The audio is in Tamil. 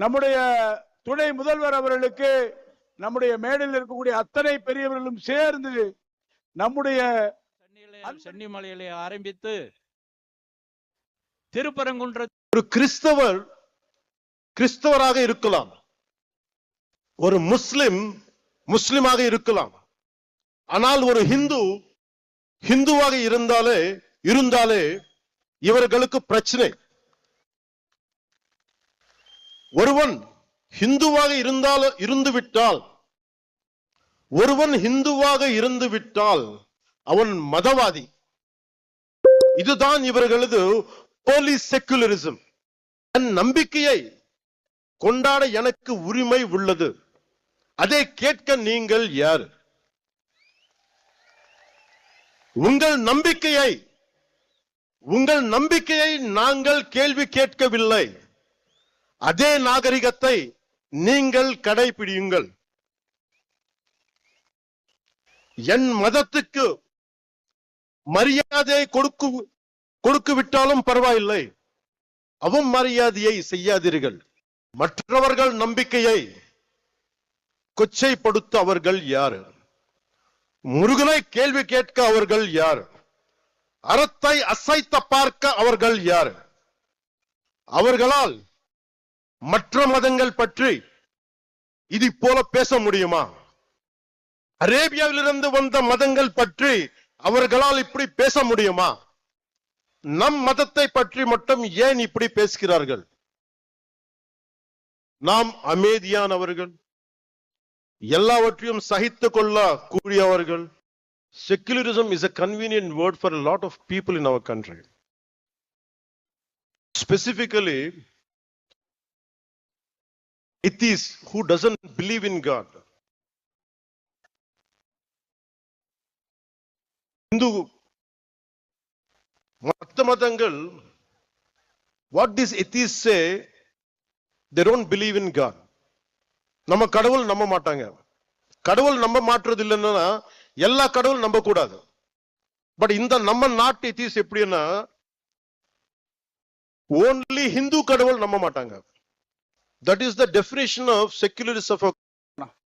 நம்முடைய துணை முதல்வர் அவர்களுக்கு நம்முடைய மேடையில் இருக்கக்கூடிய அத்தனை பெரியவர்களும் சேர்ந்து நம்முடைய சென்னிமலையிலே ஆரம்பித்து திருப்பரங்குன்ற ஒரு கிறிஸ்தவராக இருக்கலாம், ஒரு முஸ்லிமாக இருக்கலாம். ஆனால் ஒரு ஹிந்துவாக இருந்தாலே இவர்களுக்கு பிரச்சனை. ஒருவன் ஹிந்துவாக இருந்துவிட்டால் அவன் மதவாதி. இதுதான் இவர்களது போலி செக்குலரிசம். என் நம்பிக்கையை கொண்டாட எனக்கு உரிமை உள்ளது, அதை கேட்க நீங்கள் யார்? உங்கள் நம்பிக்கையை நாங்கள் கேள்வி கேட்கவில்லை. அதே நாகரிகத்தை நீங்கள் கடைபிடியுங்கள். என் மதத்துக்கு மரியாதை கொடுக்கு விட்டாலும் பரவாயில்லை, அவமரியாதையை செய்யாதீர்கள். மற்றவர்கள் நம்பிக்கையை கொச்சைப்படுத்த அவர்கள் யார்? முருகனை கேள்வி கேட்க அவர்கள் யார்? அறத்தை அசைத்த பார்க்க அவர்கள் யார்? அவர்களால் மற்ற மதங்கள் பற்றி இது போல பேச முடியுமா? அரேபியாவிலிருந்து வந்த மதங்கள் பற்றி அவர்களால் இப்படி பேச முடியுமா? நம் மதத்தை பற்றி மட்டும் ஏன் இப்படி பேசுகிறார்கள்? நாம் அமைதியானவர்கள், எல்லாவற்றையும் சகித்துக் கொள்ள கூடியவர்கள். Secularism is a convenient word for a lot of people in our country. Specifically, atheists who doesn't believe in God. Hindu மத்த மதங்கள், what these atheists say, they don't believe in God. நம்ம கடவுள் நம்ப மாட்டாங்க. கடவுள் நம்ப மாற்றுறது இல்லைன்னா எல்லா கடவுள் நம்ப கூடாது. பட் இந்த நம்ம நாட்டு எத்திஸ் எப்படின்னா only Hindu கடவுள் நம்ப மாட்டாங்க. That is the definition of secularism of